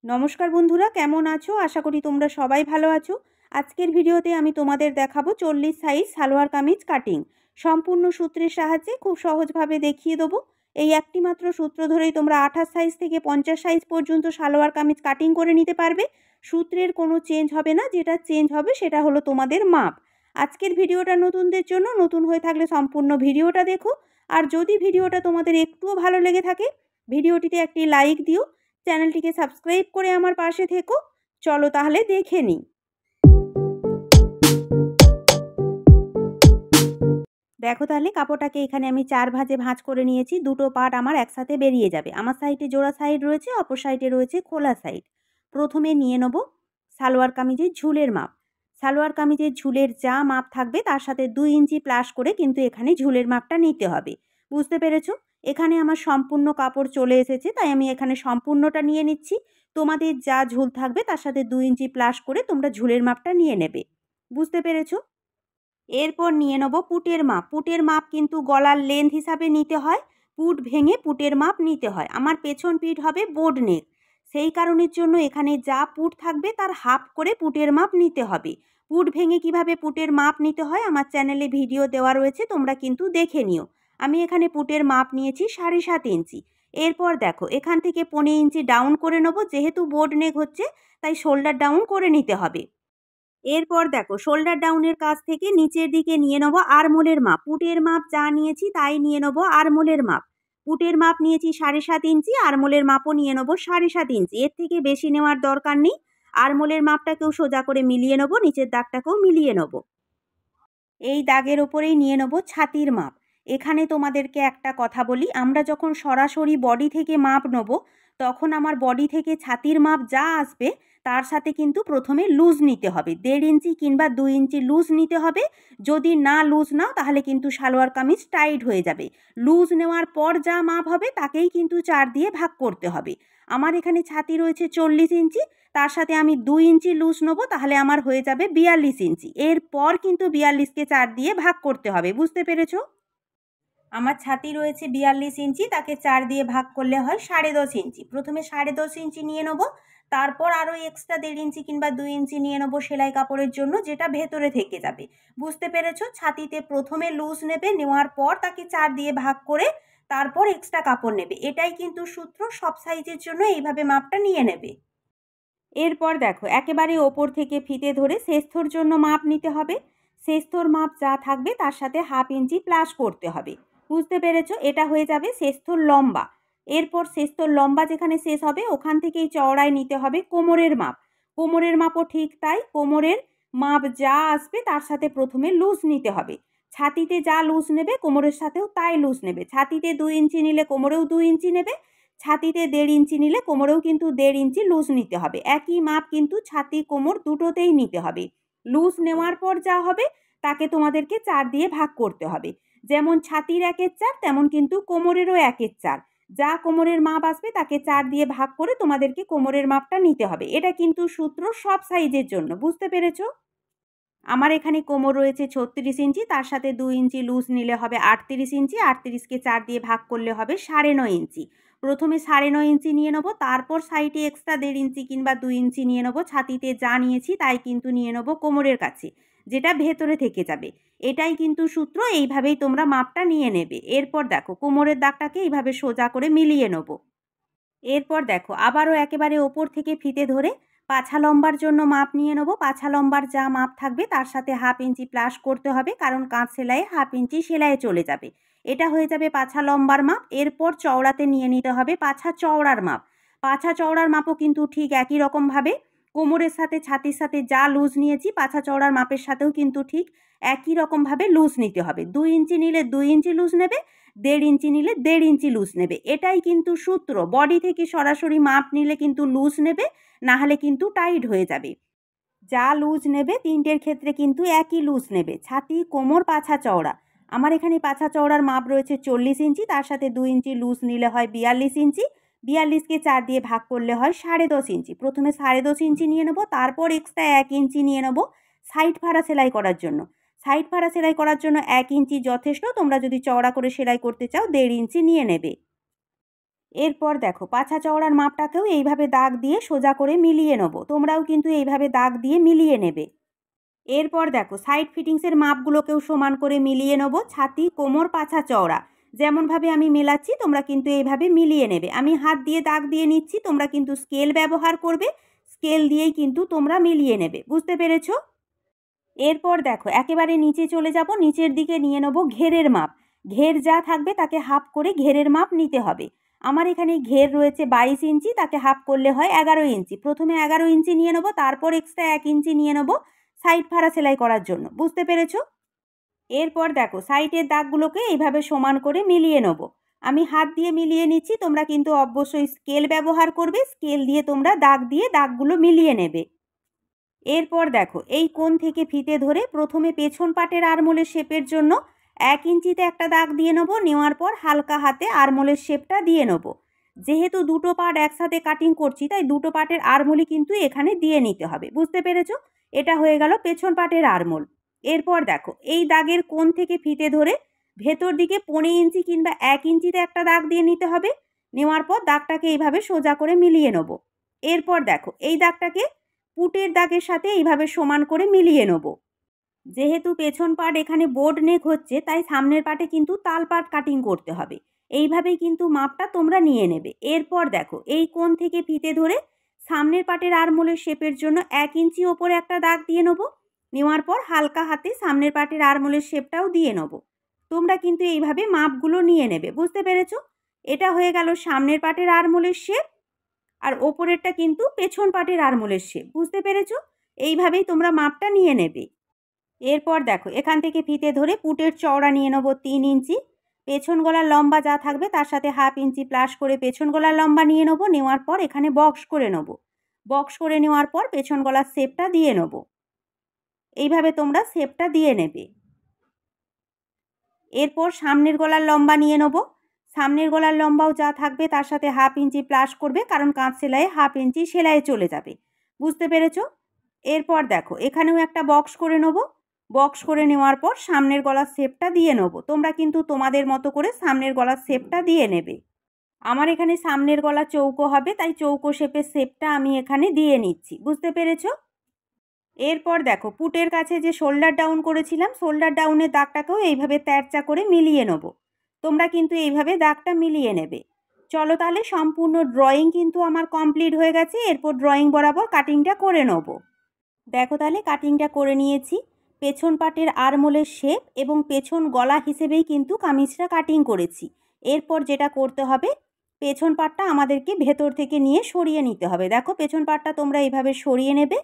नमस्कार बंधुरा केमन आछो आशा करी तोमरा सबाई भालो आछो। आजकेर भिडियोते आमी तोमादेर देखाबो 40 साइज सालोयार कामिज काटिंग सम्पूर्ण सूत्रेर साहाज्ये खूब सहजभावे देखिए देबो। এই একটি মাত্র সূত্র ধরেই তোমরা 28 সাইজ থেকে 50 সাইজ পর্যন্ত সালোয়ার কামিজ কাটিং করে নিতে পারবে। সূত্রের কোনো চেঞ্জ হবে না, যেটা চেঞ্জ হবে সেটা হলো তোমাদের মাপ। আজকের ভিডিওটা নতুনদের জন্য, নতুন হয়ে থাকলে সম্পূর্ণ ভিডিওটা দেখো। আর যদি ভিডিওটা তোমাদের একটুও ভালো লেগে থাকে ভিডিওটিতে একটি লাইক দিও, চ্যানেলটিকে সাবস্ক্রাইব করে আমার পাশে থেকো। চলো তাহলে দেখে নিই। দেখো তাহলে কাপড়টাকে এখানে আমি 4 ভাঁজে ভাঁজ করে নিয়েছি। দুটো পার্ট আমার একসাথে বেরিয়ে যাবে। আমার সাইডে জোড়া সাইড রয়েছে, অপর সাইডে রয়েছে খোলা সাইড। প্রথমে নিয়ে নেব সালোয়ার কামিজের ঝুলের মাপ। সালোয়ার কামিজের ঝুলের যা মাপ থাকবে তার সাথে 2 ইঞ্চি প্লাস করে কিন্তু এখানে ঝুলের মাপটা নিতে হবে। বুঝতে পেরেছো? এখানে আমার সম্পূর্ণ কাপড় চলে এসেছে, তাই আমি এখানে সম্পূর্ণটা নিয়ে নিচ্ছি। তোমাদের যা ঝুল থাকবে তার সাথে 2 ইঞ্চি প্লাস করে তোমরা ঝুলের মাপটা নিয়ে নেবে। বুঝতে পেরেছো? এরপর নিয়ে নেব পুটের মাপ। পুটের মাপ কিন্তু গলার লেন্থ হিসাবে নিতে হয়, পুট ভেঙে পুটের মাপ নিতে হয়। আমার পেছন পিঠ হবে বোর্ড নেক, সেই কারণের জন্য এখানে যা পুট থাকবে তার হাফ করে পুটের মাপ নিতে হবে। পুট ভেঙে কিভাবে পুটের মাপ নিতে হয় আমার চ্যানেলে ভিডিও দেওয়া রয়েছে, তোমরা কিন্তু দেখে নিও। আমি এখানে পুটের মাপ নিয়েছি 7.5 ইঞ্চি। এরপর দেখো এখান থেকে 15 ইঞ্চি ডাউন করে নেব, যেহেতু বোর্ড নেক হচ্ছে তাই শোল্ডার ডাউন করে নিতে হবে। এরপর দেখো শোল্ডার ডাউনের কাছ থেকে নিচের দিকে নিয়ে নেব আরমোলের মাপ। পুটের মাপ যা নিয়েছি তাই নিয়ে নেব আরমোলের মাপ। পুটের মাপ নিয়েছি 7.5 ইঞ্চি, আরমোলের মাপও নিয়ে নেব 7.5 ইঞ্চি। এর থেকে বেশি নেওয়ার দরকার নেই। আরমোলের মাপটাকেও সোজা করে মিলিয়ে নেব, নিচের দাগটাকেও মিলিয়ে নেব। এই দাগের ওপরেই নিয়ে নেব ছাতির মাপ। এখানে তোমাদেরকে একটা কথা বলি, আমরা যখন সরাসরি বডি থেকে মাপ নেব তখন আমার বডি থেকে ছাতির মাপ যা আসবে তার সাথে কিন্তু প্রথমে লুজ নিতে হবে। 1.5 ইঞ্চি কিংবা 2 ইঞ্চি লুজ নিতে হবে। যদি না লুজ নাও তাহলে কিন্তু সালোয়ার কামিজ টাইট হয়ে যাবে। লুজ নেওয়ার পর যা মাপ হবে তাকেই কিন্তু 4 দিয়ে ভাগ করতে হবে। আমার এখানে ছাতি রয়েছে 40 ইঞ্চি, তার সাথে আমি 2 ইঞ্চি লুজ নেবো, তাহলে আমার হয়ে যাবে 42 ইঞ্চি। এরপর কিন্তু 42কে 4 দিয়ে ভাগ করতে হবে। বুঝতে পেরেছো? আমার ছাতি রয়েছে 42 ইঞ্চি, তাকে 4 দিয়ে ভাগ করলে হয় 10.5 ইঞ্চি। প্রথমে 10.5 ইঞ্চি নিয়ে নেবো, তারপর আরও এক্সট্রা 1.5 ইঞ্চি কিংবা 2 ইঞ্চি নিয়ে নেবো সেলাই কাপড়ের জন্য, যেটা ভেতরে থেকে যাবে। বুঝতে পেরেছো? ছাতিতে প্রথমে লুজ নেবে, নেওয়ার পর তাকে 4 দিয়ে ভাগ করে তারপর এক্সট্রা কাপড় নেবে। এটাই কিন্তু সূত্র, সব সাইজের জন্য এইভাবে মাপটা নিয়ে নেবে। এরপর দেখো একেবারে ওপর থেকে ফিতে ধরে শেষথর জন্য মাপ নিতে হবে। শেষথর মাপ যা থাকবে তার সাথে 1/2 ইঞ্চি প্লাস করতে হবে। বুঝতে পেরেছো? এটা হয়ে যাবে শেষথর লম্বা। এরপর শেষথর লম্বা যেখানে শেষ হবে ওখান থেকেই চওড়ায় নিতে হবে কোমরের মাপ। কোমরের মাপও ঠিক তাই, কোমরের মাপ যা আসবে তার সাথে প্রথমে লুজ নিতে হবে। ছাতিতে যা লুজ নেবে কোমরের সাথেও তাই লুজ নেবে। ছাতিতে 2 ইঞ্চি নিলে কোমরেও 2 ইঞ্চি নেবে, ছাতিতে 1.5 ইঞ্চি নিলে কোমরেও কিন্তু 1.5 ইঞ্চি লুজ নিতে হবে। একই মাপ কিন্তু ছাতি কোমর দুটোতেই নিতে হবে। লুজ নেওয়ার পর যা হবে তাকে তোমাদেরকে 4 দিয়ে ভাগ করতে হবে। যেমন ছাতির 1/4 তেমন কিন্তু কোমরেরও 1/4। যা কোমরের মাপ আসবে তাকে 4 দিয়ে ভাগ করে তোমাদেরকে কোমরের মাপটা নিতে হবে। এটা কিন্তু সূত্র সব সাইজের জন্য। বুঝতে পেরেছো? আমার এখানে কোমর রয়েছে 36 ইঞ্চি, তার সাথে 2 ইঞ্চি লুজ নিলে হবে 38 ইঞ্চি। 38কে 4 দিয়ে ভাগ করলে হবে 9.5 ইঞ্চি। প্রথমে 9.5 ইঞ্চি নিয়ে নেবো, তারপর সাইডে এক্সট্রা 1.5 ইঞ্চি কিংবা 2 ইঞ্চি নিয়ে নেবো। ছাতিতে যা নিয়েছি তাই কিন্তু নিয়ে নেবো কোমরের কাছে, যেটা ভেতরে থেকে যাবে। এটাই কিন্তু সূত্র, এইভাবেই তোমরা মাপটা নিয়ে নেবে। এরপর দেখো কোমরের দাগটাকে এইভাবে সোজা করে মিলিয়ে নেবো। এরপর দেখো আবারও একেবারে ওপর থেকে ফিতে ধরে পাছা লম্বার জন্য মাপ নিয়ে নেবো। পাছা লম্বার যা মাপ থাকবে তার সাথে 1/2 ইঞ্চি প্লাস করতে হবে, কারণ কাঁধ সেলাইয়ে 1/2 ইঞ্চি সেলাইয়ে চলে যাবে। এটা হয়ে যাবে পাছা লম্বার মাপ। এরপর চওড়াতে নিয়ে নিতে হবে পাছা চওড়ার মাপ। পাছা চওড়ার মাপও কিন্তু ঠিক একই রকমভাবে কোমরের সাথে ছাতির সাথে যা লুজ নিয়েছি পাছা চওড়ার মাপের সাথেও কিন্তু ঠিক একই রকমভাবে লুজ নিতে হবে। 2 ইঞ্চি নিলে 2 ইঞ্চি লুজ নেবে, 1.5 ইঞ্চি নিলে 1.5 ইঞ্চি লুজ নেবে। এটাই কিন্তু সূত্র। বডি থেকে সরাসরি মাপ নিলে কিন্তু লুজ নেবে, না হলে কিন্তু টাইট হয়ে যাবে। যা লুজ নেবে তিনটের ক্ষেত্রে কিন্তু একই লুজ নেবে। ছাতি, কোমর, পাছা চওড়া। আমার এখানে পাছা চওড়ার মাপ রয়েছে 40 ইঞ্চি, তার সাথে 2 ইঞ্চি লুজ নিলে হয় 42 ইঞ্চি। 42কে 4 দিয়ে ভাগ করলে হয় 10.5 ইঞ্চি। প্রথমে 10.5 ইঞ্চি নিয়ে নেবো, তারপর এক্সট্রা 1 ইঞ্চি নিয়ে নেবো সাইড ফাড়া সেলাই করার জন্য। সাইড ফাড়া সেলাই করার জন্য 1 ইঞ্চি যথেষ্ট। তোমরা যদি চওড়া করে সেলাই করতে চাও 1.5 ইঞ্চি নিয়ে নেবে। এরপর দেখো পাছা চওড়ার মাপটাকেও এইভাবে দাগ দিয়ে সোজা করে মিলিয়ে নেব। তোমরাও কিন্তু এইভাবে দাগ দিয়ে মিলিয়ে নেবে। এরপর দেখো সাইড ফিটিংসের মাপগুলোকেও সমান করে মিলিয়ে নেব। ছাতি, কোমর, পাছা চওড়া যেমনভাবে আমি মেলাচ্ছি তোমরা কিন্তু এইভাবে মিলিয়ে নেবে। আমি হাত দিয়ে দাগ দিয়ে নিচ্ছি, তোমরা কিন্তু স্কেল ব্যবহার করবে। স্কেল দিয়েই কিন্তু তোমরা মিলিয়ে নেবে। বুঝতে পেরেছো? এরপর দেখো একেবারে নিচে চলে যাব। নিচের দিকে নিয়ে নেব ঘেরের মাপ। ঘের যা থাকবে তাকে হাফ করে ঘেরের মাপ নিতে হবে। আমার এখানে ঘের রয়েছে 22 ইঞ্চি, তাকে হাফ করলে হয় 11 ইঞ্চি। প্রথমে 11 ইঞ্চি নিয়ে নেব, তারপর এক্সট্রা 1 ইঞ্চি নিয়ে নেব সাইড ফাড়া সেলাই করার জন্য। বুঝতে পেরেছো? এরপর দেখো সাইডের দাগগুলোকে এইভাবে সমান করে মিলিয়ে নেব। আমি হাত দিয়ে মিলিয়ে নিচ্ছি, তোমরা কিন্তু অবশ্যই স্কেল ব্যবহার করবে। স্কেল দিয়ে তোমরা দাগ দিয়ে দাগগুলো মিলিয়ে নেবে। এরপর দেখো এই কোণ থেকে ফিতে ধরে প্রথমে পেছন পাটের আরমোলের শেপের জন্য 1 ইঞ্চিতে একটা দাগ দিয়ে নেবো। নেওয়ার পর হালকা হাতে আরমোলের শেপটা দিয়ে নেব। যেহেতু দুটো পাট একসাথে কাটিং করছি তাই দুটো পাটের আরমোলই কিন্তু এখানে দিয়ে নিতে হবে। বুঝতে পেরেছো? এটা হয়ে গেল পেছন পাটের আরমোল। এরপর দেখো এই দাগের কোণ থেকে ফিতে ধরে ভেতর দিকে 15 ইঞ্চি কিংবা 1 ইঞ্চিতে একটা দাগ দিয়ে নিতে হবে। নেওয়ার পর দাগটাকে এইভাবে সোজা করে মিলিয়ে নেব। এরপর দেখো এই দাগটাকে পুটের দাগের সাথে এইভাবে সমান করে মিলিয়ে নেব। যেহেতু পেছন পাট এখানে বোর্ড নেক হচ্ছে তাই সামনের পাটে কিন্তু তাল পাট কাটিং করতে হবে। এইভাবেই কিন্তু মাপটা তোমরা নিয়ে নেবে। এরপর দেখো এই কোণ থেকে ফিতে ধরে সামনের পাটের আরমোলের শেপের জন্য 1 ইঞ্চি ওপরে একটা দাগ দিয়ে নেব। নেওয়ার পর হালকা হাতে সামনের পাটের আরমোলের শেপটাও দিয়ে নেব। তোমরা কিন্তু এইভাবে মাপগুলো নিয়ে নেবে। বুঝতে পেরেছো? এটা হয়ে গেল সামনের পাটের আরমোলের শেপ, আর ওপরেরটা কিন্তু পেছন পাটের আরমোলের শেপ। বুঝতে পেরেছো? এইভাবেই তোমরা মাপটা নিয়ে নেবে। এরপর দেখো এখান থেকে ফিতে ধরে পুটের চওড়া নিয়ে নেব 3 ইঞ্চি। পেছন গলার লম্বা যা থাকবে তার সাথে হাফ ইঞ্চি প্লাস করে পেছন গলার লম্বা নিয়ে নেব। নেওয়ার পর এখানে বক্স করে নেব। বক্স করে নেওয়ার পর পেছন গলার শেপটা দিয়ে নেব। এইভাবে তোমরা শেপটা দিয়ে নেবে। এরপর সামনের গলার লম্বা নিয়ে নেব। সামনের গলার লম্বাও যা থাকবে তার সাথে হাফ ইঞ্চি প্লাস করবে, কারণ কাঁচ সেলাইয়ে হাফ ইঞ্চি সেলাই চলে যাবে। বুঝতে পেরেছো? এরপর দেখো এখানেও একটা বক্স করে নেব। বক্স করে নেওয়ার পর সামনের গলার শেপটা দিয়ে নেব। তোমরা কিন্তু তোমাদের মতো করে সামনের গলার শেপটা দিয়ে নেবে। আমার এখানে সামনের গলা চৌকো হবে তাই চৌকো শেপের শেপটা আমি এখানে দিয়ে নিচ্ছি। বুঝতে পেরেছো? এরপর দেখো পুটের কাছে যে শোল্ডার ডাউন করেছিলাম, শোল্ডার ডাউনের দাগটাকেও এইভাবে তেরচা করে মিলিয়ে নেব। তোমরা কিন্তু এইভাবে দাগটা মিলিয়ে নেবে। চলো তাহলে সম্পূর্ণ ড্রয়িং কিন্তু আমার কমপ্লিট হয়ে গেছে। এরপর ড্রয়িং বরাবর কাটিংটা করে নেব। দেখো তাহলে কাটিংটা করে নিয়েছি। পেছন পাটের আরমোলের শেপ এবং পেছন গলা হিসেবেই কিন্তু কামিজটা কাটিং করেছি। এরপর যেটা করতে হবে, পেছন পাটটা আমাদেরকে ভেতর থেকে নিয়ে সরিয়ে নিতে হবে। দেখো পেছন পাটটা তোমরা এইভাবে সরিয়ে নেবে।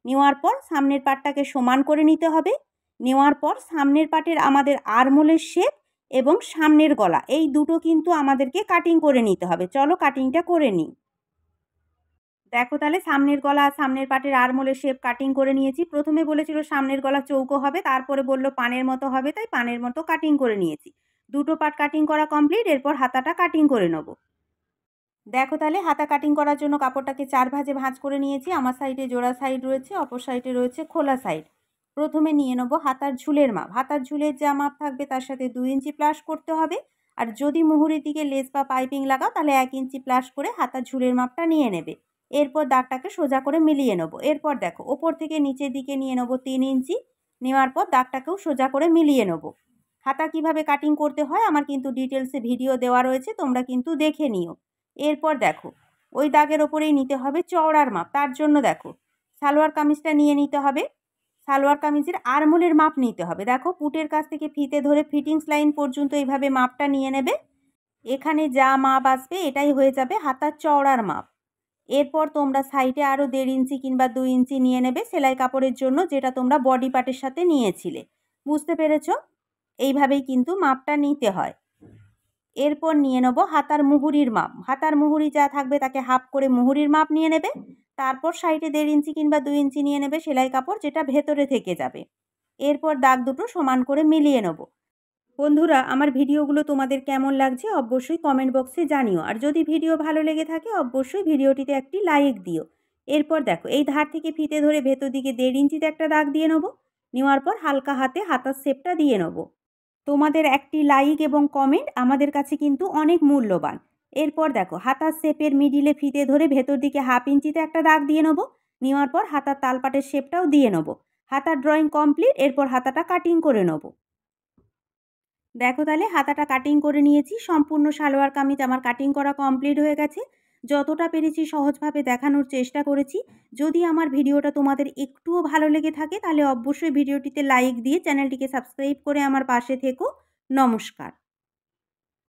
নেওয়ার পর সামনের পাটটাকে সমান করে নিতে হবে। নেওয়ার পর সামনের পাটের আমাদের আরমোলের শেপ এবং সামনের গলা এই দুটো কিন্তু আমাদেরকে কাটিং করে নিতে হবে। চলো কাটিংটা করে নিই। দেখো তাহলে সামনের গলা আর সামনের পাটের আরমোলের শেপ কাটিং করে নিয়েছি। প্রথমে বলেছিল সামনের গলা চৌকো হবে, তারপরে বলল পানের মতো হবে, তাই পানের মতো কাটিং করে নিয়েছি। দুটো পাট কাটিং করা কমপ্লিট। এরপর হাতাটা কাটিং করে নেব। দেখো তাহলে হাতা কাটিং করার জন্য কাপড়টাকে 4 ভাঁজে ভাঁজ করে নিয়েছি। আমার সাইডে জোড়া সাইড রয়েছে, অপর সাইডে রয়েছে খোলা সাইড। প্রথমে নিয়ে নেব হাতার ঝুলের মাপ। হাতার ঝুলের যা মাপ থাকবে তার সাথে 2 ইঞ্চি প্লাস করতে হবে। আর যদি মুহুরির দিকে লেস বা পাইপিং লাগাও তাহলে 1 ইঞ্চি প্লাস করে হাতার ঝুলের মাপটা নিয়ে নেবে। এরপর দাগটাকে সোজা করে মিলিয়ে নেব। এরপর দেখো ওপর থেকে নিচের দিকে নিয়ে নেব 3 ইঞ্চি। নেওয়ার পর দাগটাকেও সোজা করে মিলিয়ে নেব। হাতা কিভাবে কাটিং করতে হয় আমার কিন্তু ডিটেলসে ভিডিও দেওয়া রয়েছে, তোমরা কিন্তু দেখে নিও। এরপর দেখো ওই দাগের ওপরেই নিতে হবে চওড়ার মাপ। তার জন্য দেখো সালোয়ার কামিজটা নিয়ে নিতে হবে। সালোয়ার কামিজের আরমোলের মাপ নিতে হবে। দেখো পুটের কাছ থেকে ফিতে ধরে ফিটিংস লাইন পর্যন্ত এইভাবে মাপটা নিয়ে নেবে। এখানে যা মাপ আসবে এটাই হয়ে যাবে হাতার চওড়ার মাপ। এরপর তোমরা সাইডে আরও 1.5 ইঞ্চি কিংবা 2 ইঞ্চি নিয়ে নেবে সেলাই কাপড়ের জন্য, যেটা তোমরা বডি পার্টের সাথে নিয়েছিলে। বুঝতে পেরেছো? এইভাবেই কিন্তু মাপটা নিতে হয়। এরপর নিয়ে নেব হাতার মুহুরির মাপ। হাতার মুহুরি যা থাকবে তাকে হাফ করে মুহুরির মাপ নিয়ে নেবে। তারপর সাইডে 1.5 ইঞ্চি কিংবা 2 ইঞ্চি নিয়ে নেবে সেলাই কাপড়, যেটা ভেতরে থেকে যাবে। এরপর দাগ দুটো সমান করে মিলিয়ে নেব। বন্ধুরা আমার ভিডিওগুলো তোমাদের কেমন লাগছে অবশ্যই কমেন্ট বক্সে জানিও। আর যদি ভিডিও ভালো লেগে থাকে অবশ্যই ভিডিওটিতে একটি লাইক দিও। এরপর দেখো এই ধার থেকে ফিতে ধরে ভেতর দিকে 1.5 ইঞ্চিতে একটা দাগ দিয়ে নেব। নেওয়ার পর হালকা হাতে হাতার শেপটা দিয়ে নেব। তোমাদের একটি লাইক এবং কমেন্ট আমাদের কাছে কিন্তু অনেক মূল্যবান। এরপর দেখো হাতার শেপের মিডিলে ফিতে ধরে ভেতর দিকে 1/2 ইঞ্চিতে একটা দাগ দিয়ে নেবো। নেওয়ার পর হাতার তালপাটের শেপটাও দিয়ে নেবো। হাতার ড্রয়িং কমপ্লিট। এরপর হাতাটা কাটিং করে নেবো। দেখো তাহলে হাতাটা কাটিং করে নিয়েছি। সম্পূর্ণ সালোয়ার কামিজ আমার কাটিং করা কমপ্লিট হয়ে গেছে। যতটা পেরেছি সহজভাবে দেখানোর চেষ্টা করেছি। যদি আমার ভিডিওটা তোমাদের একটুও ভালো লেগে থাকে তাহলে অবশ্যই ভিডিওটিতে লাইক দিয়ে চ্যানেলটিকে সাবস্ক্রাইব করে আমার পাশে থেকো। নমস্কার।